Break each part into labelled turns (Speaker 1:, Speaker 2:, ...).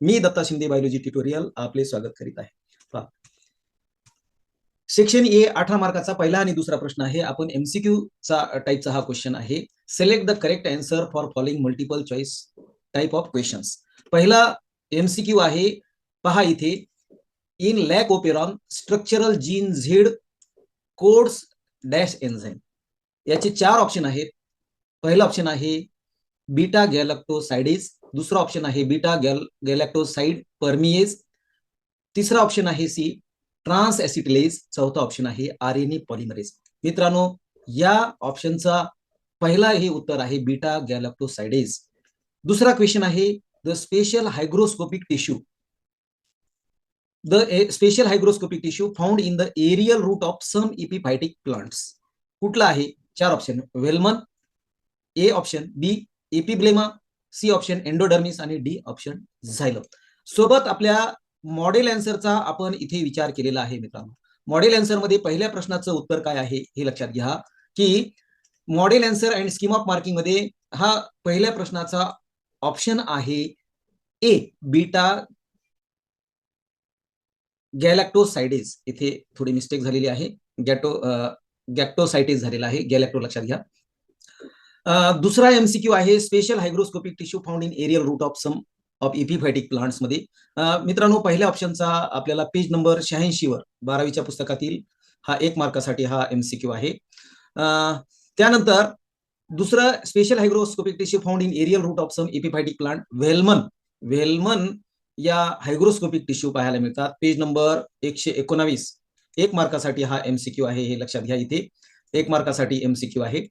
Speaker 1: मी Datta Shinde biology tutorial आपले स्वागत करीत आहे. सेक्शन ए 18 मार्काचा पहिला आणि दुसरा प्रश्न आहे. आपण एमसीक्यू चा टाईपचा हा क्वेश्चन आहे. Select the correct answer for following multiple choice type of questions. पहिला एमसीक्यू आहे, पहा इथे. In lac operon structural gene Z codes dash enzyme. याचे 4 ऑप्शन आहेत. पहिला ऑप्शन आहे बीटा गॅलॅक्टोसाइडेज, दुसरा ऑप्शन आहे बीटा गॅलॅक्टोसाइड परमिएज, तिसरा ऑप्शन आहे सी ट्रान्स ऍसिटिलेज, चौथा ऑप्शन आहे आरएनए पॉलिमरेज. मित्रांनो, या ऑप्शनचा पहिला हे उत्तर आहे बीटा गॅलॅक्टोसाइडेज. दुसरा क्वेश्चन आहे the special hygroscopic tissue special hygroscopic tissue found in the aerial root of some epiphytic plants. कुठला आहे? 4 option. Velamen, A option, B epiblema, C option endodermis आणि डी ऑप्शन झायलम. सोबत आपल्या मॉडेल आन्सरचा आपण इथे विचार केलेला आहे. मित्रांनो, मॉडेल आन्सर मध्ये पहिल्या प्रश्नाचं उत्तर काय आहे हे लक्षात घ्या की model answer and scheme of marking मध्ये हा पहिल्या प्रश्नाचा ऑप्शन आहे ए बीटा गॅलॅक्टोसाइडेज. इथे थोडी मिस्टेक झालेली आहे, गॅक्टोसाइटेज झालेला आहे, गॅलॅक्टो लक्षात घ्या. दुसरा एमसीक्यू आहे special hygroscopic tissue found in aerial root of some of epiphytic plants मध्ये. मित्रांनो, पहिल्या ऑप्शनचा आपल्याला पेज नंबर 86 वर 12वीच्या पुस्तकातील हा 1 मार्कासाठी हा एमसीक्यू आहे. त्यानंतर दुसरं special hygroscopic tissue found in aerial root of some epiphytic plant velamen या हायग्रोस्कोपिक टिश्यू पाहायला मिळतात. पेज नंबर 119, 1 मार्कासाठी हा एमसीक्यू आहे, हे लक्षात घ्या. इथे 1 मार्कासाठी एमसीक्यू आहे.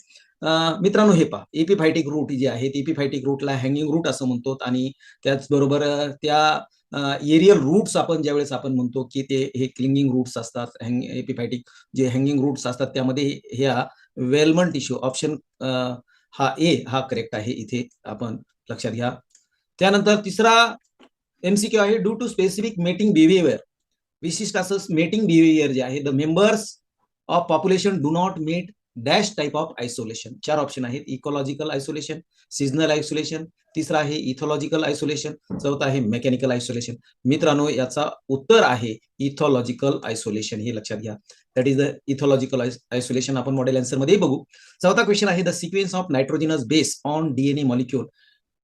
Speaker 1: मित्रांनो, हे पहा, एपिफायटिक रूट जे आहे, एपिफायटिक रूटला हँगिंग रूट असं म्हणतो आणि त्याचबरोबर त्या एरियल रूट्स आपण ज्यावेळेस आपण म्हणतो की ते हे क्लिंगिंग रूट्स असतात, एपिफायटिक जे हँगिंग रूट्स असतात, त्यामध्ये ह्या वेलमन टिश्यू ऑप्शन हा ए हा करेक्ट आहे, इथे आपण लक्षात घ्या. त्यानंतर तिसरा एमसीक्यू आहे due to specific mating behaviour. विशिष्ट असं मेटिंग बिहेवियर जे आहे, the members of population do not mate dash type of isolation. 4 option आहेत. इकोलॉजिकल आयसोलेशन, सीझनल आयसोलेशन, तिसरा आहे इथॉलॉजिकल आयसोलेशन, चौथा आहे मेकॅनिकल आयसोलेशन. मित्रांनो, याचा उत्तर आहे इथॉलॉजिकल आयसोलेशन, हे लक्षात घ्या. That is the ethological isolation. आपण मॉडेल आन्सर मध्ये बघू. चौथा क्वेश्चन आहे the sequence of nitrogenous base on DNA molecule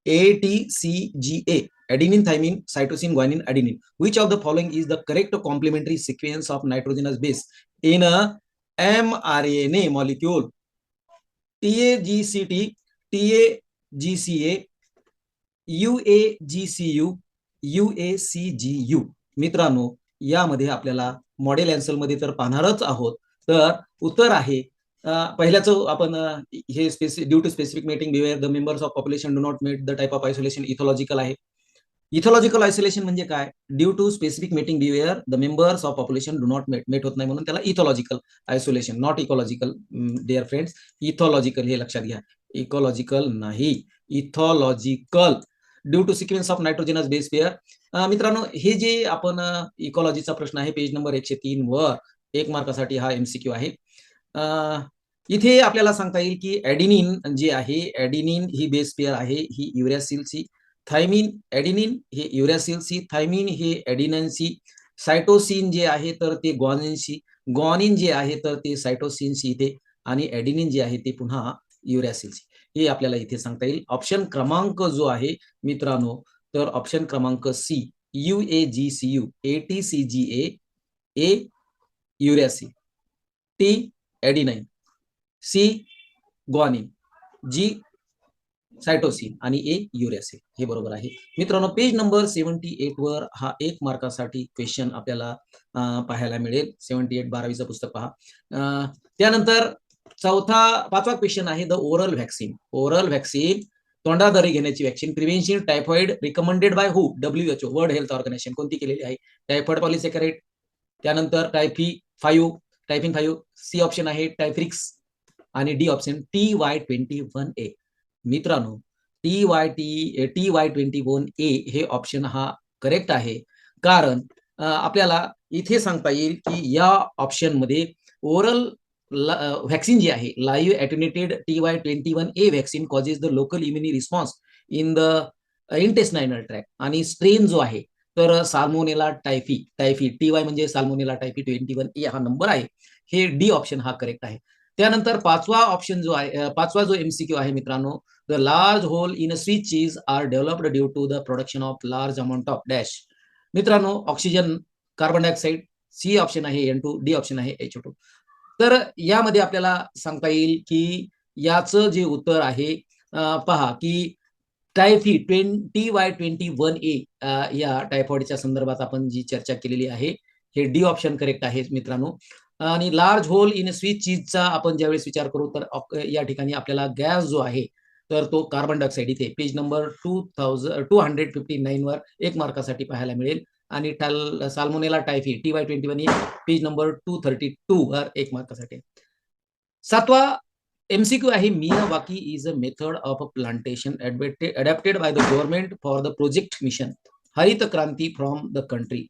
Speaker 1: ATCGA, adenine, thymine, cytosine, guanine, adenine. Which of the following is the correct complementary sequence of nitrogenous base in a mRNA molecule? TAGCT, TAGCA, UAGCU, UACGU. मित्रांनो, यामध्ये आपल्याला model answer मध्ये तर पाहणारच आहोत. तर उत्तर आहे पहिल्याचं आपण हे due to specific mating behaviour the members of population do not mate the type of isolation, ethological आहे. इथॉलॉजिकल आयसोलेशन म्हणजे काय? Due to specific mating behaviour the members of population do not mate होत नाही म्हणून त्याला ethological isolation, not ecological dear friends. Ethological हे लक्षात घ्या, इकॉलॉजिकल नाही, ethological. Due to sequence of nitrogenous base pair. मित्रांनो, हे जे आपण इकॉलॉजीचा प्रश्न आहे पेज नंबर 103 वर 1 मार्कासाठी हा एमसीक्यू आहे. इथे आपल्याला सांगता येईल की ऍडिनिन जे आहे, ऍडिनिन ही बेस पेअर आहे, ही युरॅसिल सी. थायमिन, ऍडिनिन हे युरॅसिल सी, थायमिन हे ऍडिनिन सी. सायटोसिन जे आहे तर ते ग्वानिन सी, ग्वानिन जे आहे तर ते सायटोसिन सी इथे, आणि ऍडिनिन जे आहे ते पुन्हा युरॅसिल सी, हे आपल्याला इथे सांगता येईल. ऑप्शन क्रमांक जो आहे मित्रांनो, तर ऑप्शन क्रमांक सी UAGCU, ATCGA, ए युरॅसिल, टी ऍडिनाइन, सी ग्वानिन, जी सायटोसिन आणि ए युरॅसिल, हे बरोबर आहे. मित्रांनो, पेज नंबर 78 वर हा 1 मार्कासाठी क्वेश्चन आपल्याला पाहायला मिळेल. 78 12वीचं पुस्तक पहा. त्यानंतर पाचवा क्वेश्चन आहे the oral vaccine. Oral vaccine, तोंडाद्वारे घेण्याची vaccine, prevention typhoid recommended by who? WHO, world health organisation. कोणती केलेली आहे? टायफॉइड पॉलिसॅकॅराइड, त्यानंतर टायफिन 5, सी ऑप्शन आहे टायफ्रिक्स, आणि डी ऑप्शन TY21A. मित्रांनो, TY21A हे ऑप्शन हा करेक्ट आहे, कारण आपल्याला इथे सांगता येईल की या ऑप्शन मध्ये ओरल व्हॅक्सिन जी आहे, live attenuated TY21A vaccine causes the local immune response in the intestinal tract आणि स्ट्रेन जो आहे तर साल्मोनेला टायफी TY म्हणजे साल्मोनेला टायफी 21 हा नंबर आहे. हे डी ऑप्शन हा करेक्ट आहे. त्यानंतर पाचवा ऑप्शन जो आहे, पाचवा जो MCQ आहे मित्रांनो, the large hole in sweet cheese are developed due to the production of large amount of dash. मित्रांनो oxygen, carbon dioxide, C option आहे N2, डी ऑप्शन आहे HO2. तर यामध्ये आपल्याला सांगता येईल की याचं जे उत्तर आहे, पहा की टायफी TY21A या टायफॉइडच्या संदर्भात आपण जी चर्चा केलेली आहे, हे डी ऑप्शन करेक्ट आहे मित्रांनो. आणि लार्ज होल इन स्वीट चीजचा आपण ज्यावेळेस विचार करू तर या ठिकाणी आपल्याला गॅस जो आहे तर तो कार्बन डायऑक्साईड इथे पेज नंबर 2259 वर एक मार्कासाठी पाहायला मिळेल. आणि salmonella typhi TY21 page number 232 वर एक मार्कासाठी. सातवा MCQ आहे, Miyawaki is a method of plantation adapted by the government for the project mission हरित क्रांती फ्रॉम द कंट्री.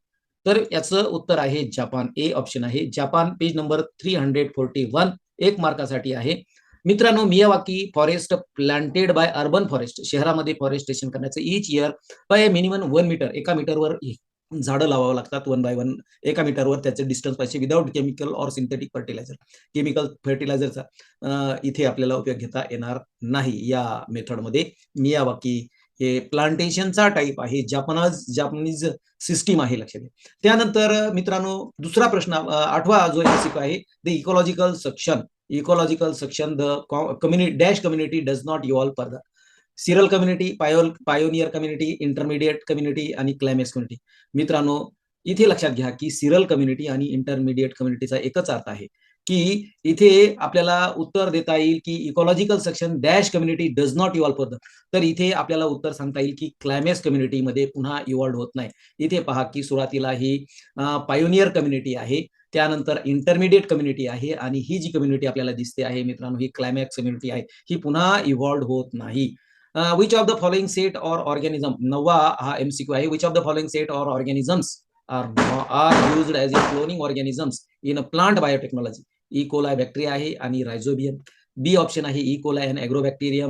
Speaker 1: तर याचं उत्तर आहे जपान. ए ऑप्शन आहे जपान, पेज नंबर 341 एक मार्कासाठी आहे. मित्रांनो Miyawaki forest planted by urban forest, शहरामध्ये फॉरेस्टेशन करण्याचं इच इयर बाय मिनिमम 1 मीटर, एका मीटरवर झाडं लावावं लागतात 1 बाय 1, एका मीटरवर त्याचे डिस्टन्स पाहिजे without chemical or synthetic fertiliser. Chemical फर्टिलायझरचा इथे आपल्याला उपयोग घेता येणार नाही या मेथडमध्ये. मियावाकी हे प्लांटेशनचा टाईप आहे, जापानीज सिस्टीम आहे, लक्षात घ्या. त्यानंतर मित्रांनो दुसरा प्रश्न, आठवा जो MCQ आहे, the ecological section the community dash community does not evolve further. Cereal community, pioneer community, intermediate community आणि क्लायमॅक्स कम्युनिटी. मित्रांनो इथे लक्षात घ्या की सिरल कम्युनिटी आणि इंटरमिडिएट कम्युनिटीचा एकच अर्थ आहे की इथे आपल्याला उत्तर देता येईल की ecological section dash community does not evolve further. तर इथे आपल्याला उत्तर सांगता येईल की क्लायमॅक्स कम्युनिटीमध्ये पुन्हा इव्हॉल्व होत नाही. इथे पहा की सुरुवातीला ही पायोनियर कम्युनिटी आहे, त्यानंतर इंटरमिडिएट कम्युनिटी आहे आणि ही जी कम्युनिटी आपल्याला दिसते आहे मित्रांनो ही क्लायमॅक्स कम्युनिटी आहे, ही पुन्हा इव्हॉल्व होत नाही. Which of the following set of organism, नववा हा MCQ आहे. Which of the following set of organisms are used as a cloning organisms in a plant biotechnology. E coli bacteria आहे आणि rhizobium. B option आहे E coli and agrobacterium,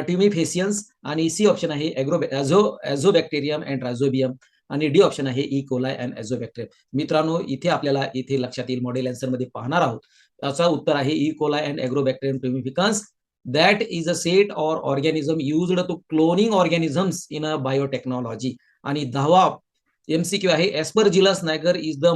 Speaker 1: tumefaciens आणि C option आहे azobacterium and rhizobium आणि D option आहे E coli and azobacterium. मित्रांनो इथे आपल्याला इथे लक्षात येईल, मॉडेल आन्सर मध्ये पाहणार आहोत. याचा उत्तर आहे E coli and agrobacterium tumefaciens, that is a set or organism used to cloning organisms in a biotechnology. आणि 10वा MCQ आहे, Aspergillus niger is the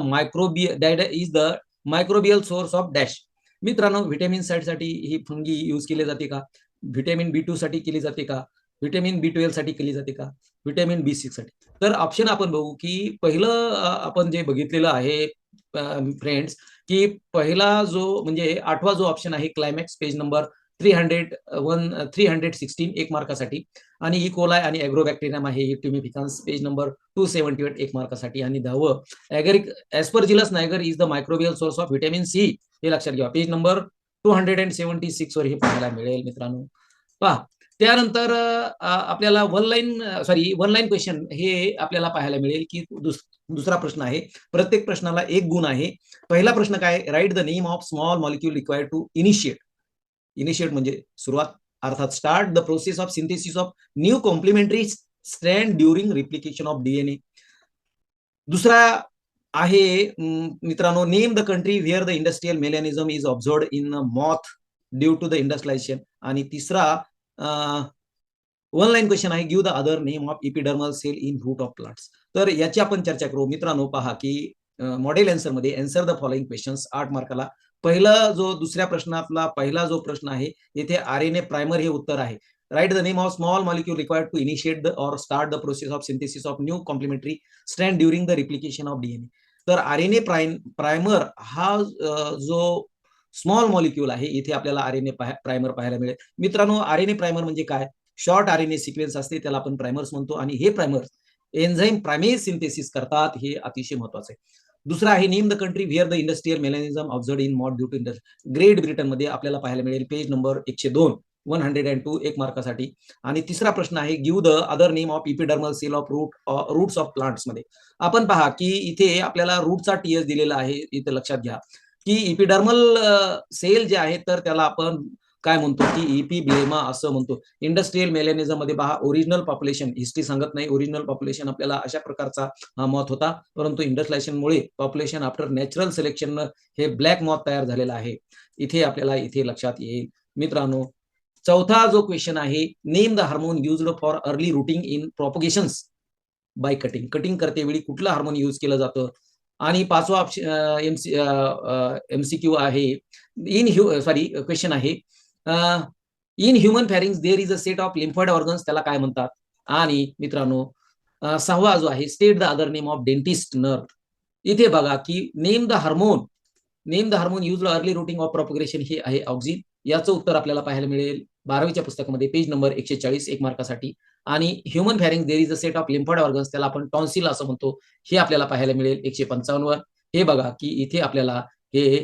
Speaker 1: microbial source of dash. मित्रांनो व्हिटॅमिन साठी ही फंगी यूज केली जाते का, व्हिटॅमिन B2 साठी केली जाते का, व्हिटॅमिन B12 साठी केली जाते का, व्हिटॅमिन B6 साठी. तर ऑप्शन आपण बघू की पहिलं आपण जे बघितलेलं आहे फ्रेंड्स की पहिला जो म्हणजे आठवा जो ऑप्शन आहे क्लायमॅक्स, पेज नंबर 316 एक मार्कासाठी. आणि ई कोलाई आणि ॲग्रोबॅक्टेरियम आहे ट्युमिफिकन्स, पेज नंबर 278 एक मार्कासाठी. आणि 10वं aspergillus niger is the microbial source of vitamin C, हे लक्षात घ्या, पेज नंबर 276 वर हे पाहायला मिळेल मित्रांनो. पहा त्यानंतर आपल्याला वन लाईन क्वेश्चन हे आपल्याला पाहायला मिळेल की दुसरा प्रश्न आहे, प्रत्येक प्रश्नाला एक गुण आहे. पहिला प्रश्न काय, write the name of small molecule required to initiate म्हणजे सुरुवात, अर्थात start the process of synthesis of new complementary strand during replication of DNA. दुसरा आहे मित्रांनो, name the country where the industrial melanism is observed in moth due to the industrialisation. आणि तिसरा one line question आहे, give the other name of epidermal cell in root of plants. तर याची आपण चर्चा करू मित्रांनो. पहा की मॉडेल आन्सर मध्ये आन्सर द फॉलोइंग क्वेश्चन्स 8 मार्काला. पहिला जो दुसऱ्या प्रश्नातला पहिला जो प्रश्न आहे इथे RNA प्रायमर हे उत्तर आहे. Write the name of small molecule required to initiate or start the process of synthesis of new complementary strand during the replication of DNA. तर RNA प्रायमर हा जो स्मॉल मॉलिक्यूल आहे इथे आपल्याला RNA प्रायमर पाहायला मिळेल. मित्रांनो RNA प्रायमर म्हणजे काय, शॉर्ट RNA सिक्वेन्स असते त्याला आपण प्रायमर्स म्हणतो आणि हे प्रायमर्स एन्झाईम प्रायमेज सिंथेसिस करतात, हे अतिशय महत्वाचं आहे. दुसरा आहे, name the country where the industrial melanism observed in moth due to great Britain मध्ये आपल्याला पाहायला मिळेल, पेज नंबर 102 एक मार्कासाठी. आणि तिसरा प्रश्न आहे, give the other name of epidermal cell of roots of plants मध्ये. आपण पहा की इथे आपल्याला रूटचा TS दिलेला आहे, इथे लक्षात घ्या की इपिडर्मल सेल जे आहे तर त्याला आपण काय म्हणतो की इपी ब्लेमा असं म्हणतो. इंडस्ट्रियल मेलॅनिझम मध्ये पहा ओरिजिनल पॉप्युलेशन हिस्ट्री सांगत नाही. ओरिजिनल पॉप्युलेशन आपल्याला अशा प्रकारचा मॉथ होता, परंतु इंडस्ट्रियलायझेशनमुळे पॉप्युलेशन आफ्टर नॅचरल सिलेक्शन हे ब्लॅक मॉथ तयार झालेला आहे. इथे आपल्याला इथे लक्षात येईल. मित्रांनो, चौथा जो क्वेश्चन आहे, name the hormone used for early rooting in propagations by cutting. Cutting करते वेळी कुठलं हार्मोन यूज केलं जातं. आणि पाचवा एमसीक्यू आहे, क्वेश्चन आहे, in human pharynx there is a set of lymphoid organs, त्याला काय म्हणतात. आणि मित्रांनो, सहावा जो आहे, state the other name of dentist nerve. इथे बघा की name the hormone use early routing of propagation हे आहे ऑक्झिन. याचं उत्तर आपल्याला पाहायला मिळेल 12वीच्या पुस्तकामध्ये पेज नंबर 140 एक मार्कासाठी. आणि human pharynx there is a set of lymphoid organs, त्याला आपण टॉन्सिल असं म्हणतो, हे आपल्याला पाहायला मिळेल 155 वर. हे बघा की इथे आपल्याला हे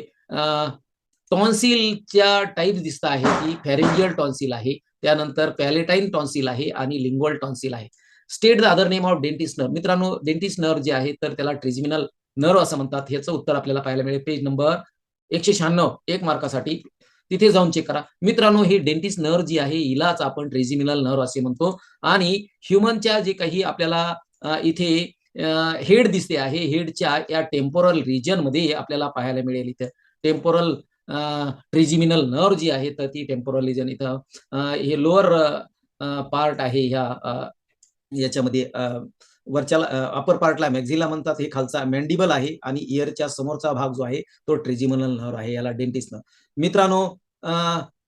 Speaker 1: टॉन्सिलच्या टाईप दिसत आहे की फॅरिंजियल टॉन्सिल आहे, त्यानंतर पॅलेटाईन टॉन्सिल आहे आणि लिंग्वल टॉन्सिल आहे. State the other name of dentist nerve. मित्रांनो, डेंटिस्ट नर्व जे आहे तर त्याला ट्रिजिमिनल नर्व असं म्हणतात. ह्याचं उत्तर आपल्याला पाहायला मिळेल पेज नंबर 196 एक मार्कासाठी. तिथे जाऊन चेक करा. मित्रांनो, ही डेंटिस्ट नर्व जी आहे हिलाच आपण ट्रिजिमिनल नर्व असे म्हणतो. आणि ह्युमनच्या जे काही आपल्याला इथे हेड दिसते आहे, हेडच्या या टेम्पोरल रिजन मध्ये आपल्याला पाहायला मिळेल. इथे टेम्पोरल ट्रिजिमिनल नर्व जी आहे तर ती टेम्पोरल रिजन इथं हे लोअर पार्ट आहे ह्या याच्यामध्ये वरच्या अपर पार्टला मॅक्झिला म्हणतात, हे खालचा मॅन्डिबल आहे आणि इयरच्या समोरचा भाग जो आहे तो ट्रिजिमिनल नर्व आहे, याला डेंटिस्ट नर्व. मित्रांनो,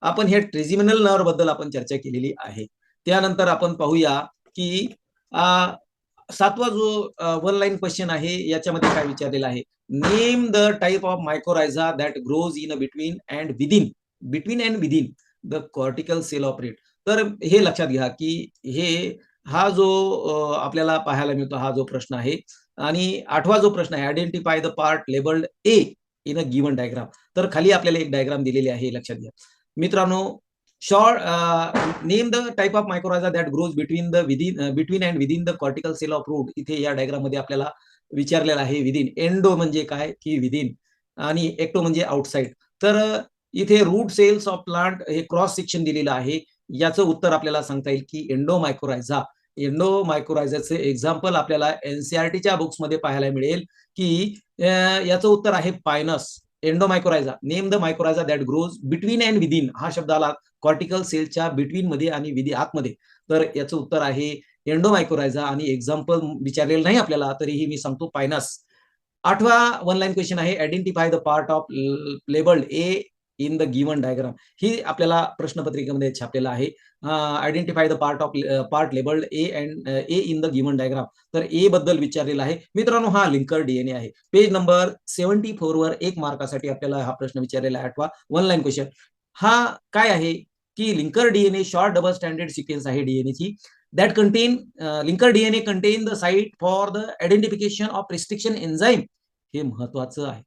Speaker 1: आपण हे ट्रिजिमिनल नर्व बद्दल आपण चर्चा केलेली आहे. त्यानंतर आपण पाहूया की सातवा जो वन लाईन क्वेश्चन आहे याच्यामध्ये काय विचारलेलं आहे, name the type of mycorrhiza that grows in between and within the cortical cell of rate. तर हे लक्षात घ्या की हा जो आपल्याला पाहायला मिळतो हा जो प्रश्न आहे. आणि आठवा जो प्रश्न आहे, identify the part labelled A in a given diagram. तर खाली आपल्याला एक डायग्राम दिलेली आहे, लक्षात घ्या. मित्रांनो, short name the type of mycorrhiza that grows between and within the cortical cell of root. इथे या डायग्राम मध्ये आपल्याला विचारलेला आहे विदिन. एंडो म्हणजे काय की विदिन, आणि एक्टो म्हणजे आउटसाइड. तर इथे रूट सेल्स ऑफ प्लांट हे क्रॉस सेक्शन दिलेलं आहे. याचं उत्तर आपल्याला सांगता येईल की एंडोमायक्रोरायझाचे एक्झाम्पल आपल्याला एनसीआरटीच्या बुक्समध्ये पाहायला मिळेल की याचं उत्तर आहे pinus. Endomycorrhiza, name the mycorrhiza that grows between and within, हा शब्द आला कॉर्टिकल सेलच्या बिटवीन मध्ये आणि आतमध्ये. तर याचं उत्तर आहे एंडोमायक्रोरायझा, आणि एक्झाम्पल विचारलेलं नाही आपल्याला, तरीही मी सांगतो पायनस. आठवा वन लाईन क्वेश्चन आहे, identify the part of labelled A in the given diagram. ही आपल्याला प्रश्नपत्रिकेमध्ये छापलेलं आहे. Identify the part labelled A in the given diagram. तर ए बद्दल विचारलेला आहे. मित्रांनो, हा लिंकर डीएनए आहे. पेज नंबर 74 वर एक मार्कासाठी आपल्याला हा प्रश्न विचारलेला आहे, आठवा वन लाईन क्वेश्चन. हा काय आहे की linker DNA short double standard sequence आहे डीएनएची. that contain linker DNA contain the site for the identification of restriction enzyme. हे महत्वाचं आहे.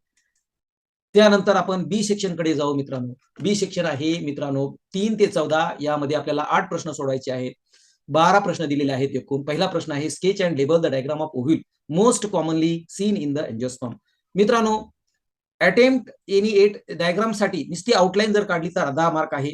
Speaker 1: त्यानंतर आपण बी सेक्शन कडे जाऊ मित्रांनो. बी सेक्शन आहे मित्रांनो 3 ते 14, यामध्ये आपल्याला 8 प्रश्न सोडवायचे आहेत. 12 प्रश्न दिलेले आहेत एकूण. पहिला प्रश्न आहे, sketch and label the diagram of ovule most commonly seen in the angiosperm. मित्रांनो, अटेम्प्ट एनी 8 डायग्राम साठी नुसती आउटलाईन जर काढली तर 10 मार्क आहे.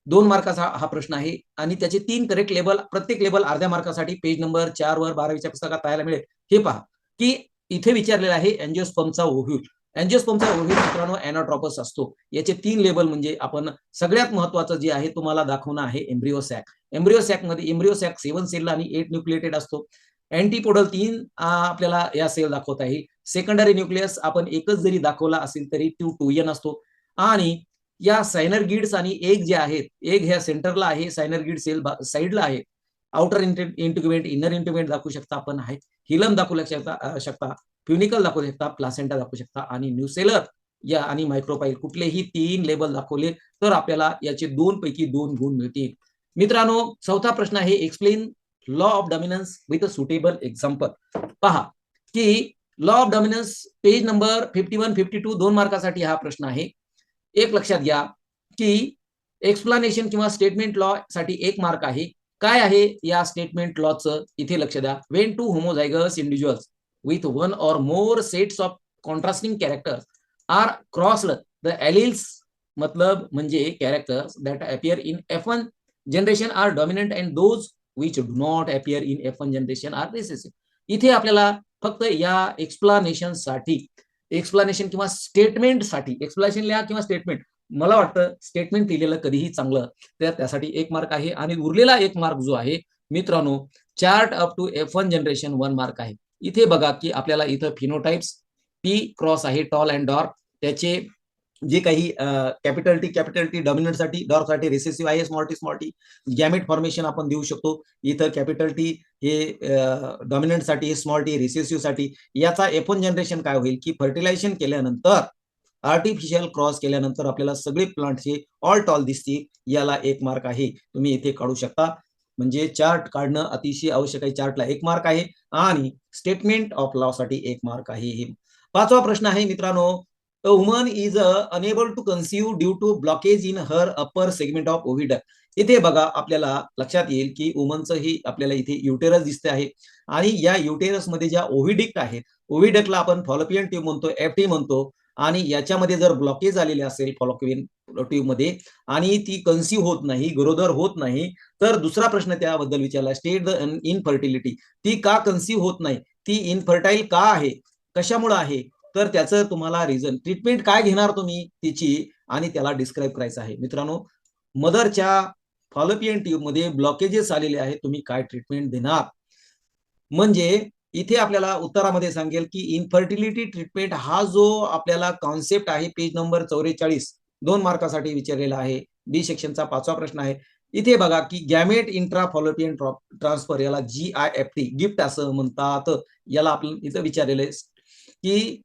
Speaker 1: 2 मार्काचा हा प्रश्न आहे आणि त्याचे 3 करेक्ट लेबल, प्रत्येक लेबल अर्ध्या मार्कासाठी पेज नंबर 4 वर 12वीच्या पुस्तकात पाहायला मिळेल. हे पहा की इथे विचारलेलं आहे एंजिओस्पर्मचा ओव्ह्यूल. एंजिओस्पर्मचा ओव्ह्यूल मित्रांनो एनाट्रॉपस असतो. याचे 3 लेबल म्हणजे आपण सगळ्यात महत्वाचं जे आहे तुम्हाला दाखवणं आहे एम्ब्रिओसॅक. एम्ब्रिओसॅक मध्ये एम्ब्रिओसॅक 7 सेल आणि 8 न्यूक्लिएटेड असतो. अँटीपोडल 3 आपल्याला या सेल दाखवता येईल. सेकंडरी न्यूक्लियस आपण एकच जरी दाखवला असेल तरी 2n असतो. आणि या सायनरगिड्स आणि एग जे आहेत, एग ह्या सेंटरला आहे, सायनरगिड सेल साईडला आहे. आउटर इंटिग्युमेंट, इनर इंटिग्युमेंट दाखवू शकता आपण आहे, हिलम दाखवू शकता, प्युनिकल दाखवू शकता, प्लासेंटा दाखवू शकता, आणि न्यूसेलर या आणि मायक्रोपाईल कुठलेही 3 लेबल दाखवले तर आपल्याला याचे 2 पैकी 2 गुण मिळतील. मित्रांनो, चौथा प्रश्न आहे, explain law of dominance with a suitable example. पहा की law of dominance page number 51, 52 2 मार्कासाठी हा प्रश्न आहे. एक लक्षात घ्या की एक्सप्लानेशन किंवा स्टेटमेंट लॉ साठी 1 मार्क आहे. काय आहे या स्टेटमेंट लॉचं, इथे लक्ष द्या. When two homozygous individuals with 1 or more sets of contrasting characters are crossed, the alleles मतलब म्हणजे characters that appear in F1 generation are dominant and those which do not appear in F1 generation are recessive. इथे आपल्याला फक्त या explanation किंवा स्टेटमेंटसाठी, explanation लिहा किंवा statement, मला वाटतं स्टेटमेंट लिहिलेलं कधीही चांगलं, तर त्यासाठी 1 मार्क आहे. आणि उरलेला 1 मार्क जो आहे मित्रांनो, chart up to F1 generation 1 mark आहे. इथे बघा की आपल्याला इथं फिनोटाइप्स P क्रॉस आहे, टॉल अँड डॉर्क, त्याचे जे काही कॅपिटल टी डॉमिनंटसाठी, डॉर्कसाठी रिसेसिव्ह आहे, स्मॉल टी. गॅमेट फॉर्मेशन आपण देऊ शकतो. इथं कॅपिटल टी हे डॉमिनंटसाठी, स्मॉल टी रिसेसिव्हसाठी. याचा F1 जनरेशन काय होईल की फर्टिलायझेशन केल्यानंतर, आर्टिफिशियल क्रॉस केल्यानंतर आपल्याला सगळे प्लांटचे ऑल टॉल दिसतील. याला 1 मार्क आहे. तुम्ही इथे काढू शकता. म्हणजे चार्ट काढणं अतिशय आवश्यक आहे. चार्टला 1 मार्क आहे आणि स्टेटमेंट ऑफ लॉ साठी 1 मार्क आहे. 5वा प्रश्न आहे मित्रांनो, a woman is unable to conceive due to blockage in her upper segment of oviduct. इथे बघा आपल्याला लक्षात येईल की वुमनचं ही आपल्याला इथे युटेरस दिसते आहे आणि या युटेरस मध्ये ज्या ओव्हिडिक्ट आहेत, ओव्हिडक्टला आपण फॉलोपियन ट्यूब म्हणतो, FT म्हणतो. आणि याच्यामध्ये जर ब्लॉकेज आलेले असेल फॉलोपियन ट्यूब मध्ये आणि ती कन्सीव्ह होत नाही, गरोदर होत नाही, तर दुसरा प्रश्न त्याबद्दल विचारला, स्टेट द इनफर्टिलिटी. ती का कन्सीव्ह होत नाही, ती इनफर्टाईल का आहे, कशामुळे आहे, तर त्याचं तुम्हाला रिझन, ट्रीटमेंट काय घेणार तुम्ही तिची, आणि त्याला डिस्क्राईब करायचं आहे. मित्रांनो, मदरच्या फॉलोपियन ट्यूब मध्ये ब्लॉकेजेस आलेले आहेत, तुम्ही काय ट्रीटमेंट देणार. म्हणजे इथे आपल्याला उत्तरामध्ये सांगेल की इनफर्टिलिटी ट्रीटमेंट हा जो आपल्याला कॉन्सेप्ट आहे, पेज नंबर 44, 2 मार्कासाठी विचारलेला आहे. बी सेक्शनचा 5वा प्रश्न आहे. इथे बघा की गॅमेट इंट्रा फॉलोपियन ट्रान्सफर, याला GIFT, गिफ्ट असं म्हणतात. याला आपण इथं विचारलेलं आहे की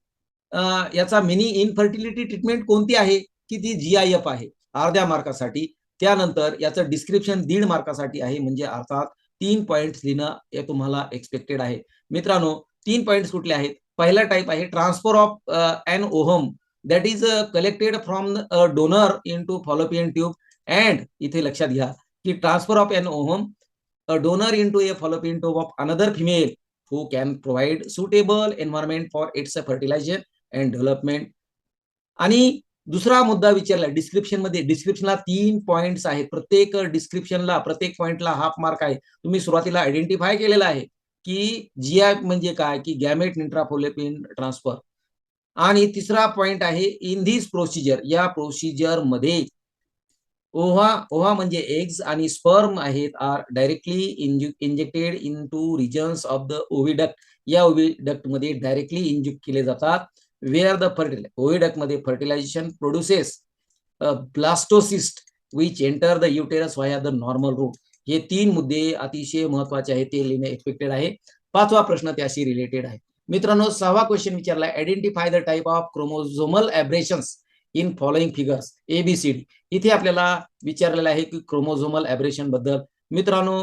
Speaker 1: याचा मिनी इनफर्टिलिटी ट्रीटमेंट कोणती आहे, की ती GIF आहे, अर्ध्या मार्कासाठी. त्यानंतर याचं डिस्क्रिप्शन 1.5 मार्कासाठी आहे. म्हणजे अर्थात 3 पॉइंट्स लिहिणं हे तुम्हाला एक्सपेक्टेड आहे. मित्रांनो, 3 पॉइंट्स कुठले आहेत. पहिला टाइप आहे transfer of an ovum that is collected from donor into fallopian tube. And इथे लक्षात घ्या की transfer of an ovum donor into a fallopian tube of another female who can provide suitable environment for its fertilization and development. आणि दुसरा मुद्दा विचारला description मध्ये, डिस्क्रिप्शनला 3 points आहेत. प्रत्येक डिस्क्रिप्शनला, प्रत्येक पॉइंटला हाफ मार्क आहे. तुम्ही सुरुवातीला आयडेंटिफाय केलेला आहे की GIF म्हणजे काय, की गॅमेट इंट्राफॉलोपियन ट्रान्सफर. आणि तिसरा पॉइंट आहे इन धिस प्रोसिजर, या प्रोसिजर मध्ये ओव्हा म्हणजे एग्स आणि स्पर्म आहेत, are directly injected into regions of the oviduct. या ओव्हिडक्ट मध्ये डायरेक्टली इंजेक्ट केले जातात. वेअर द ओव्हिडक्ट मध्ये fertilisation produces blastocyst which enter the uterus via the normal route. हे 3 मुद्दे अतिशय महत्वाचे आहेत, ते लिहिणे एक्सपेक्टेड आहे. 5वा प्रश्न त्याशी रिलेटेड आहे. मित्रांनो, 6वा क्वेश्चन विचारला, identify the type of chromosomal aberrations in following figures ABCD. इथे आपल्याला विचारलेलं आहे की क्रोमोझोमल एब्रेशन बद्दल. मित्रांनो,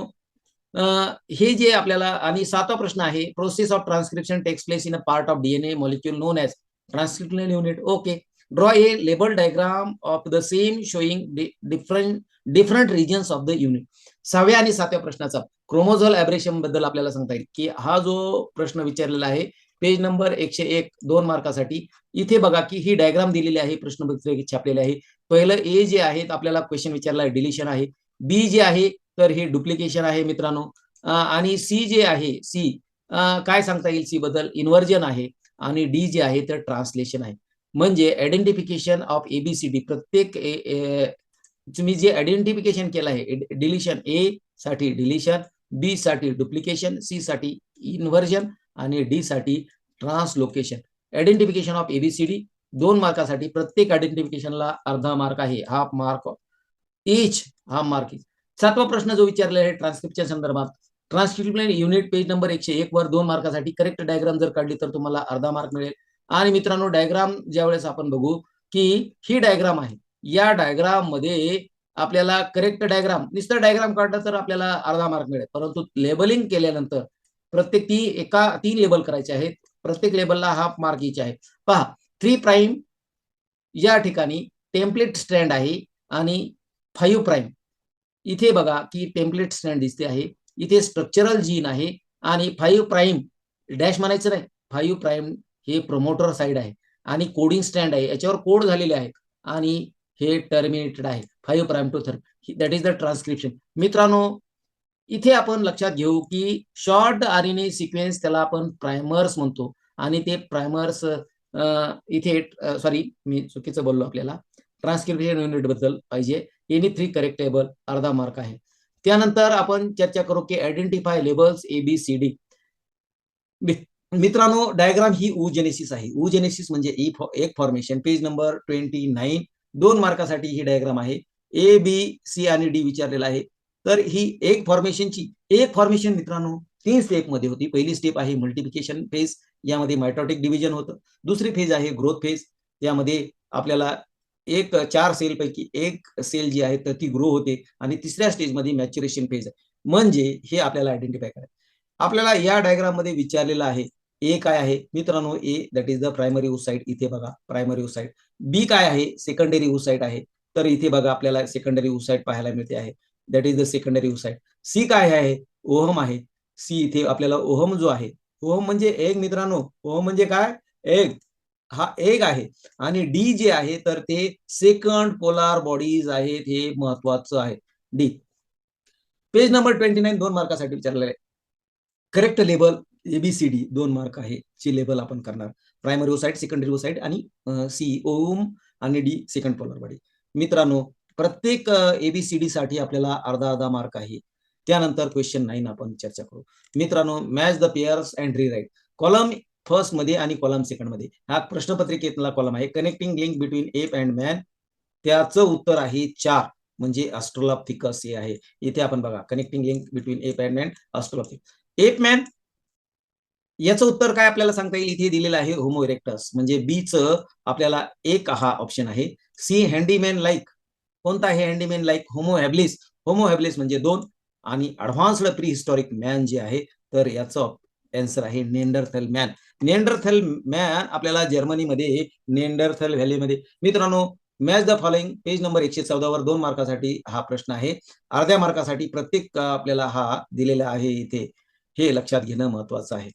Speaker 1: हे जे आपल्याला, आणि 7वा प्रश्न आहे, process of transcription takes place in a part of DNA molecule known as transcriptional unit. Okay, draw a label diagram of the same showing different regions of the unit. 6व्या आणि 7व्या प्रश्नाचा क्रोमोझोमल एब्रेशन बद्दल आपल्याला सांगता येईल की हा जो प्रश्न विचारलेला आहे पेज नंबर 101, 2 मार्कासाठी. इथे बघा की ही डायग्राम दिलेली आहे, प्रश्नपत्रिकेत छापलेले आहे. पहिलं ए जे आहे आपल्याला क्वेश्चन विचारला डिलिशन आहे. बी जे आहे तर हे डुप्लिकेशन आहे मित्रांनो. आणि सी जे आहे, सी काय सांगता येईल सी बद्दल, इन्व्हर्जन आहे. आणि डी जे आहे तर ट्रान्सलेशन आहे. म्हणजे आयडेंटिफिकेशन ऑफ ABCD, प्रत्येक तुम्ही जे आयडेंटिफिकेशन केलं आहे, डिलिशन, ए साठी डिलिशन, बी साठी डुप्लिकेशन, सी साठी इन्व्हर्जन आणि डी साठी ट्रान्सलोकेशन. आयडेंटिफिकेशन ऑफ ABCD 2 मार्कासाठी, प्रत्येक आयडेंटिफिकेशनला अर्धा मार्क आहे, हाफ मार्क इच, हाफ मार्क इच. 7वा प्रश्न जो विचारला आहे ट्रान्सक्रिप्शन संदर्भात, ट्रान्सक्रिप्शन युनिट पेज नंबर 101 वर 2 मार्कासाठी करेक्ट डायग्राम जर काढली तर तुम्हाला अर्धा मार्क मिळेल. आणि मित्रांनो, डायग्राम ज्यावेळेस आपण बघू की ही डायग्राम आहे, या डायग्राम मध्ये आपल्याला करेक्ट डायग्राम, नुसतं डायग्राम काढलं तर आपल्याला अर्धा मार्क मिळेल, परंतु लेबलिंग केल्यानंतर प्रत्येक 3 लेबल करायचे आहेत, प्रत्येक लेबलला हाफ मार्क इच आहे. पहा, 3 प्राईम या ठिकाणी टेम्पलेट स्ट्रँड आहे आणि 5 प्राईम इथे बघा की टेम्पलेट स्ट्रँड दिसते आहे. इथे स्ट्रक्चरल जीन आहे आणि 5 प्राईम डॅश म्हणायचं नाही, 5 प्राईम हे प्रोमोटर साइड आहे आणि कोडिंग स्टँड आहे, याच्यावर कोड झालेले आहेत. आणि हे टर्मिनेटेड आहे 5 prime to 3 that is the transcription. मित्रांनो इथे आपण लक्षात घेऊ की शॉर्ट आरएनए सिक्वेन्स त्याला आपण प्रायमर्स म्हणतो आणि ते प्रायमर्स इथे सॉरी मी चुकीचं बोललो, आपल्याला ट्रान्सक्रिप्शन युनिट बद्दल पाहिजे. एनी 3 करेक्टेबल अर्धा मार्क आहे. त्यानंतर आपण चर्चा करू की आयडेंटिफाय लेबल्स ABCD. मित्रांनो डायग्राम ही oogenesis आहे. oogenesis म्हणजे एक फॉर्मेशन, पेज नंबर 29, 2 मार्कासाठी ही डायग्राम आहे. A, B, C आणि D विचारलेला आहे. तर ही एक फॉर्मेशन मित्रांनो 3 स्टेप मध्ये होती. पहिली स्टेप आहे मल्टिप्लिकेशन फेज, यामध्ये मायटोटिक डिव्हिजन होतं. दुसरी फेज आहे ग्रोथ फेज, यामध्ये आपल्याला 4 सेल पैकी एक सेल जी आहे तर ती ग्रो होते. आणि तिसऱ्या स्टेजमध्ये मॅच्युरेशन फेज आहे. म्हणजे हे आपल्याला आयडेंटिफाय करायचं. आपल्याला या डायग्राम मध्ये विचारलेलं आहे ए काय आहे मित्रांनो, A that is the primary oocyte. इथे बघा प्रायमरी ओसाइट. बी काय आहे, सेकंडरी ओसाइट आहे. तर इथे बघा आपल्याला सेकंडरी ओसाइट पाहायला मिळते आहे, that is the secondary oocyte. C काय आहे, ओहम आहे. सी इथे आपल्याला ओहम जो आहे, ओहम म्हणजे एग मित्रांनो. ओहम म्हणजे काय, एग, हा एग आहे. आणि डी जे आहे तर ते सेकंड पोलार बॉडीज आहेत, हे महत्वाचं आहे. डी. पेज नंबर 29 2 मार्कासाठी विचारलेलं आहे. करेक्ट लेबल ABCD 2 मार्क आहे, ची लेबल आपण करणार. प्रायमरी ओसाइट, सेकंडरी ओसाइट आणि सी ओम आणि डी सेकंड पोलर बॉडी. मित्रांनो प्रत्येक ABCD साठी आपल्याला अर्धा अर्धा मार्क आहे. त्यानंतर क्वेश्चन 9 आपण चर्चा करू. मित्रांनो match the pairs and rewrite. Column first मध्ये आणि कॉलम सेकंड मध्ये हा प्रश्नपत्रिकेतला कॉलम आहे. Connecting link between ape and man, त्याचं उत्तर आहे 4, म्हणजे ऑस्ट्रोलॉपिथेकस हे आहे. इथे आपण बघा connecting link between ape and man, australopithecus. Ape man याचं उत्तर काय आपल्याला सांगता येईल, इथे दिलेलं आहे होमो इरेक्टस, म्हणजे बी चं आपल्याला एक हा ऑप्शन आहे. सी हँडीमॅन लाईक, कोणता आहे handyman like, homo habilis. Homo habilis म्हणजे 2. आणि ऍडव्हान्स्ड प्री हिस्टॉरिक मॅन जे आहे तर याचं आन्सर आहे नेंडरथल मॅन. नेंडरथल मॅन आपल्याला जर्मनीमध्ये नेंडरथल व्हॅलीमध्ये. मित्रांनो match the following, page number 114 वर 2 मार्कासाठी हा प्रश्न आहे. अर्ध्या मार्कासाठी प्रत्येक आपल्याला हा दिलेला आहे इथे, हे लक्षात घेणं महत्वाचं आहे.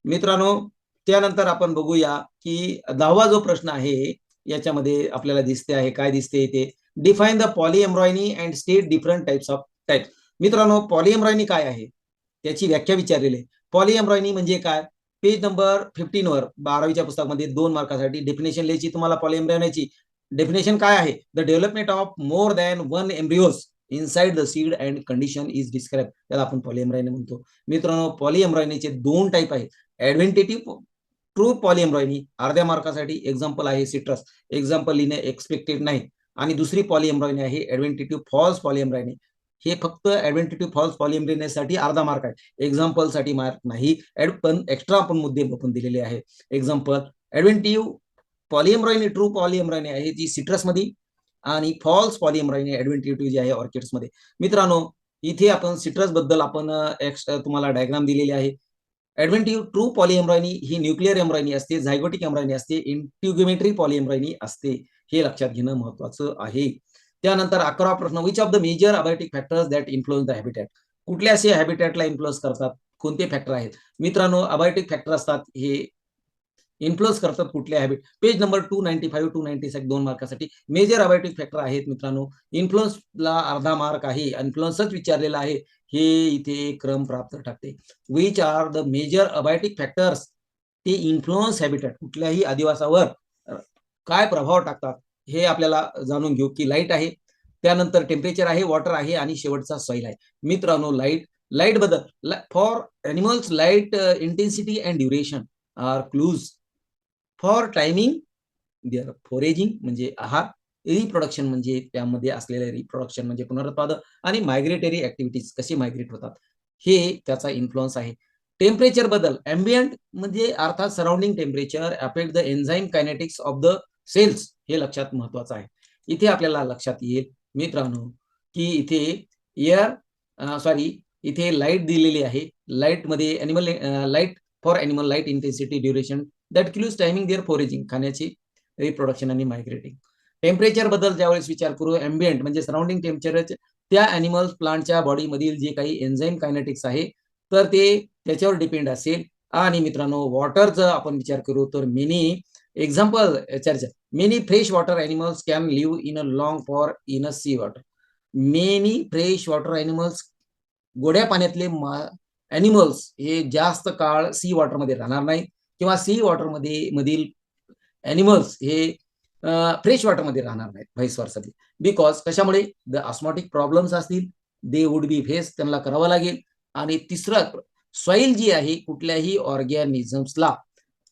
Speaker 1: मित्रांनो त्यानंतर आपण बघूया की 10वा जो प्रश्न आहे याच्यामध्ये आपल्याला दिसते आहे, काय दिसते इथे, define the polyembryony and state different types of type. मित्रांनो पॉलीएम्ब्रॉयनी काय आहे त्याची व्याख्या विचारलेली आहे. पॉलीएम्ब्रॉयनी म्हणजे काय, पेज नंबर 15 वर 12वीच्या पुस्तकामध्ये 2 मार्कासाठी डेफिनेशन लिहायची तुम्हाला. पॉलीएम्ब्रॉयनीची डेफिनेशन काय आहे, the development of more than 1 embryos inside the seed and condition is describe, त्याला आपण पॉलीएम्ब्रॉयनी म्हणतो. मित्रांनो पॉलीएम्ब्रॉयनीचे 2 टाईप आहेत. ऍडव्हेंटेटिव्ह ट्रू पॉलीएम्ब्रॉयनी अर्ध्या मार्कासाठी, एक्झाम्पल आहे सिट्रस, एक्झाम्पल लिहिणे एक्सपेक्टेड नाही. आणि दुसरी पॉलीएम्ब्रॉयनी आहे ऍडव्हेंटेटिव्ह फॉल्स पॉलीएम्ब्रॉयनी, हे फक्त ऍडव्हेंटेटिव्ह फॉल्स पॉलीएम्ब्रॉयनीसाठी अर्धा मार्क आहे, एक्झाम्पल साठी मार्क नाही. पण एक्स्ट्रा आपण मुद्दे आपण दिलेले आहे. एक्झाम्पल ऍडव्हेंटेटिव्ह पॉलीएम्ब्रॉयनी ट्रू पॉलीएम्ब्रॉयनी आहे जी सिट्रस मध्ये, आणि फॉल्स पॉलीएम्ब्रॉयनी ऍडव्हेंटेटिव्ह जी आहे ऑर्किड्स मध्ये. मित्रांनो इथे आपण सिट्रस बद्दल आपण तुम्हाला डायग्राम दिलेली आहे. ऍडव्हेंटिव्ह ट्रू पॉलीएम्ब्रॉयनी ही न्यूक्लिअर एम्ब्रॉयनी असते, झायगोटिक एम्ब्रॉयनी असते, इंटिग्युमेटरी पॉलीएम्ब्रॉयनी असते, हे लक्षात घेणं महत्वाचं आहे. त्यानंतर 11वा प्रश्न, which of the major abiotic factors that influence the habitat. कुठले असे हॅबिटॅटला इन्फ्लुअन्स करतात, कोणते फॅक्टर आहेत. मित्रांनो अबायोटिक फॅक्टर असतात हे इन्फ्लुअन्स करतात कुठले हॅबिट. पेज नंबर 295 296 2 मार्कासाठी मेजर अबायोटिक फॅक्टर आहेत. मित्रांनो इन्फ्लुअन्सला अर्धा मार्क आहे, इन्फ्लुअन्सच विचारलेला आहे, हे इथे क्रम प्राप्त टाकते. Which are the major abiotic factors, ते इन्फ्लुअन्स हॅबिटॅट कुठल्याही अधिवासावर काय प्रभाव टाकतात हे आपल्याला जाणून घेऊ. की लाईट आहे, त्यानंतर टेम्परेचर आहे, वॉटर आहे, आणि शेवटचा सॉइल आहे. मित्रांनो लाईट बद्दल, for animals light intensity and duration are clues for timing their foraging म्हणजे आहार, रिप्रोडक्शन म्हणजे त्यामध्ये असलेले रिप्रोडक्शन म्हणजे पुनरुत्पादन, आणि मायग्रेटरी ऍक्टिव्हिटीज कशी मायग्रेट होतात हे त्याचा इन्फ्लुअन्स आहे. टेम्परेचर बदल, एम्बियंट म्हणजे अर्थात surrounding temperature affect the enzyme kinetics of the cells, हे लक्षात महत्वाचं आहे. इथे आपल्याला लक्षात येईल मित्रांनो की इथे इथे लाईट दिलेली आहे. लाईट मध्ये animal light for animal light intensity duration that clues timing their foraging, खाण्याची, रिप्रोडक्शन आणि मायग्रेटिंग. टेम्परेचर बद्दल ज्यावेळेस विचार करू, एम्बियंट म्हणजे सराउंडिंग टेम्परेचर, त्या अॅनिमल्स प्लांटच्या बॉडी मधील जे काही एन्झाईम कायनेटिक्स आहे तर ते त्याच्यावर डिपेंड असेल. आणि मित्रांनो वॉटरचा आपण विचार करू तर मिनी एक्झाम्पल चर्चा, many fresh water animals can live in a long for in a C water. Many fresh water animals, गोड्या पाण्यातले एनिमल्स हे जास्त काळ सी वॉटर मध्ये राहणार नाही, किंवा सी वॉटर मध्ये मधील एनिमल्स हे फ्रेश वॉटर मध्ये राहणार नाहीत, व्हाईस वर्सा. बिकॉज कशामुळे द ऑस्मॉटिक प्रॉब्लेम्स असतील, दे वुड बी फेस, त्यांना करावं लागेल. आणि तिसरं, सॉइल जी आहे कुठल्याही ऑर्गॅनिझम्सला,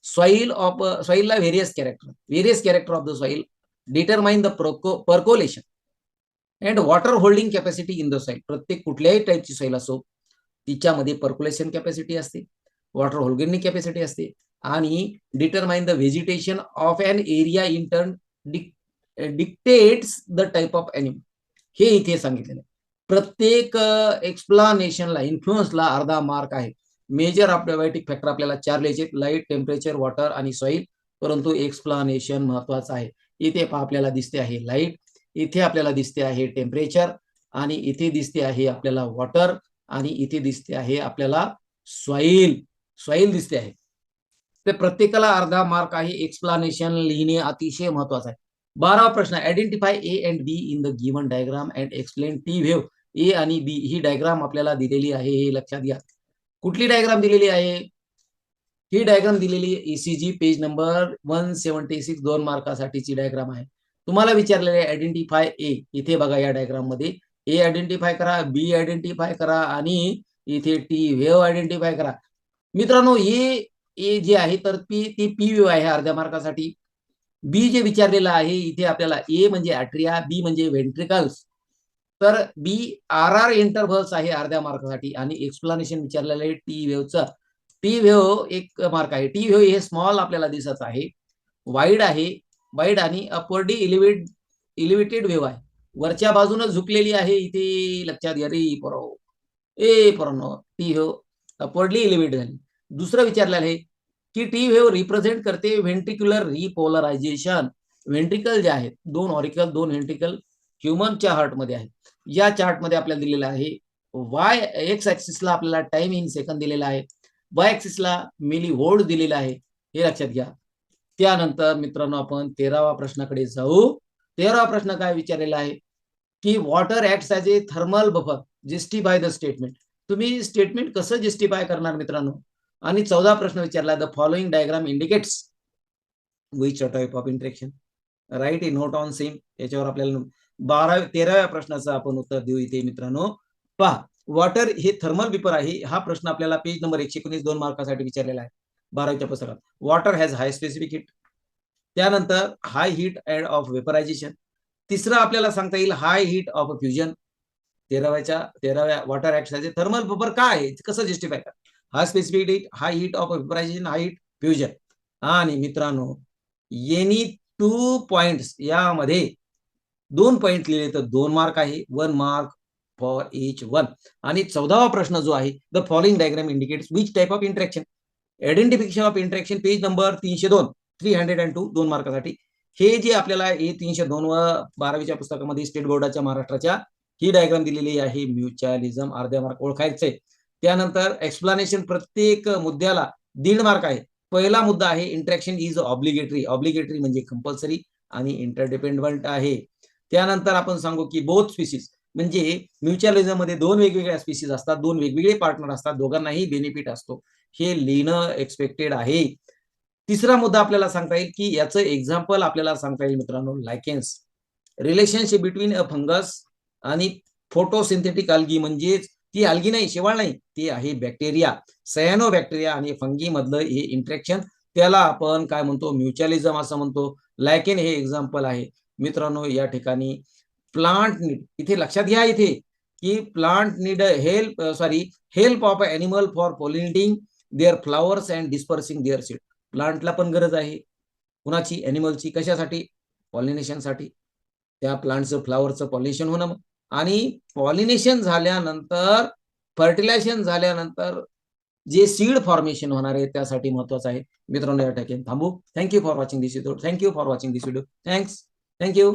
Speaker 1: सॉइलला various character of the soil determine the percolation and water holding capacity in the soil. प्रत्येक कुठल्याही टाईपची सॉइल असो, तिच्यामध्ये पर्क्युलेशन कॅपॅसिटी असते, वॉटर होल्डिंग कॅपॅसिटी असते, आणि determine the vegetation of an area in turn dictates the type of animal. हे इथे सांगितलेलं आहे. प्रत्येक एक्सप्लानेशनला, इन्फ्लुएन्सला अर्धा मार्क आहे. मेजर अबॅटिक फॅक्टर आपल्याला 4 लिहायचे, लाईट, टेम्परेचर, वॉटर आणि सॉइल. परंतु एक्सप्लानेशन महत्वाचं आहे. इथे आपल्याला दिसते आहे लाईट, इथे आपल्याला दिसते आहे टेम्परेचर, आणि इथे दिसते आहे आपल्याला वॉटर, आणि इथे दिसते आहे आपल्याला सॉइल दिसते आहे. तर प्रत्येकाला अर्धा मार्क आहे. एक्सप्लानेशन लिहिणे अतिशय महत्वाचं आहे. 12वा प्रश्न, identify A and B in the given diagram and explain T wave. A आणि बी ही डायग्राम आपल्याला दिलेली आहे, हे लक्षात घ्या. कुठली डायग्राम दिलेली आहे? ही डायग्राम दिलेली ईसीजी पेज नंबर 176, 2 मार्कासाठीची डायग्राम आहे. तुम्हाला विचारलेले आयडेंटिफाय ए, इथे बघा या डायग्राम मध्ये ए आयडेंटिफाय करा, बी आयडेंटिफाय करा, आणि इथे टी व्हेव आयडेंटिफाय करा. मित्रांनो, ए जे आहे तर ती पी व्हेव आहे अर्ध्या मार्कासाठी. बी जे विचारलेलं आहे इथे आपल्याला, ए म्हणजे ॲट्रिया, बी म्हणजे व्हेंट्रिकल्स, तर बी आर आर इंटरव्हल्स आहे अर्ध्या मार्कासाठी. आणि एक्सप्लेनेशन विचारलेलं आहे टी व्हेवचं. टी व्हेव 1 मार्क आहे. टी व्हेव हे स्मॉल आपल्याला दिसत आहे, वाईड आहे, वाईड आणि अपवर्डली इलिव्हेटेड व्हेव आहे, वरच्या बाजूने झुकलेली आहे. इथे लक्षात घ्या रे पोरांनो, टी व्हेव अपवर्डली इलिव्हेट झाली. दुसरं विचारलेलं आहे की टी व्हेव रिप्रेझेंट करते व्हेंट्रिक्युलर रिपोलरायझेशन. व्हेंट्रिकल जे आहेत, 2 ऑरिकल 2 व्हेंट्रिकल ह्युमनच्या हार्टमध्ये आहेत. या चार्टमध्ये आपल्याला दिलेलं आहे. वाय एक्स ऍक्सिसला आपल्याला टाइम इन सेकंद दिलेला आहे, वाय ऍक्सिसला मिली व्होल्ट दिलेला आहे, हे लक्षात घ्या. त्यानंतर मित्रांनो आपण 13वा प्रश्नाकडे जाऊ. 13वा प्रश्न काय विचारलेला आहे की water acts as a thermal buffer, justify the statement. तुम्ही स्टेटमेंट कसं जस्टिफाय करणार मित्रांनो? आणि 14 प्रश्न विचारला, the following diagram indicates which type of interaction, write a note on same. याच्यावर आपल्याला 13व्या प्रश्नाचं आपण उत्तर देऊ इथे मित्रांनो. पहा, वॉटर हे थर्मल वेपर आहे. हा प्रश्न आपल्याला पेज नंबर 119, 2 मार्कासाठी विचारलेला आहे 12वीच्या पुस्तकात. Water has high specific heat. त्यानंतर हाय हीट ऑफ वेपरायझेशन. तिसरं आपल्याला सांगता येईल हाय हीट ऑफ फ्युजन. 13व्या water act as a thermal vapour काय आहे, कसं जस्टिफाय करा? High specific heat, high heat of vaporisation, high heat fusion. आणि मित्रांनो, एनी 2 पॉइंट्स, यामध्ये 2 पॉइंट लिहिले तर 2 मार्क आहे, 1 मार्क फॉर इच वन. आणि 14वा प्रश्न जो आहे, the following diagram indicates which type of interaction. Identification of interaction page number 302 2 मार्कासाठी. हे जे आपल्याला हे 302 व 12वीच्या पुस्तकामध्ये स्टेट बोर्डाच्या महाराष्ट्राच्या ही डायग्राम दिलेली आहे. म्युच्युअलिझम अर्ध्या मार्क ओळखायचंय. त्यानंतर एक्सप्लेनेशन प्रत्येक मुद्द्याला 1.5 मार्क आहे. पहिला मुद्दा आहे इंटरॅक्शन इज ऑब्लिगेटरी. ऑब्लिगेटरी म्हणजे कंपल्सरी आणि इंटरडिपेंडंट आहे. त्यानंतर आपण सांगू की बोथ स्पीसीज, म्हणजे म्युच्युअलिझम मध्ये 2 वेगवेगळ्या स्पीसीज असतात, 2 वेगवेगळे पार्टनर असतात, दोघांनाही बेनिफिट असतो, हे लिहिणं एक्सपेक्टेड आहे. तिसरा मुद्दा आपल्याला सांगता येईल की याचं एक्झाम्पल आपल्याला सांगता येईल मित्रांनो, lichens. Relationship between a fungus आणि फोटोसिंथेटिक अल्गी, म्हणजेच ती अल्गी नाही, शेवाळ नाही, ती आहे बॅक्टेरिया, सयानो बॅक्टेरिया आणि फंगी मधलं हे इंटरेक्शन, त्याला आपण काय म्हणतो? म्युच्युअलिझम असं म्हणतो. लायकेन हे एक्झाम्पल आहे मित्रांनो. या ठिकाणी प्लांट नीड, इथे लक्षात घ्या इथे की plant need help of animal for pollinating their flowers and dispersing their seed. प्लांटला पण गरज आहे कुणाची? एनिमलची. कशासाठी? पॉलिनेशनसाठी. त्या प्लांटचं फ्लावरचं पॉलिनेशन होणं, आणि पॉलिनेशन झाल्यानंतर फर्टिलायझेशन झाल्यानंतर जे सीड फॉर्मेशन होणार आहे त्यासाठी महत्वाचं आहे मित्रांनो. या ठिकाणी थांबू. Thank you for watching this video. Thank you.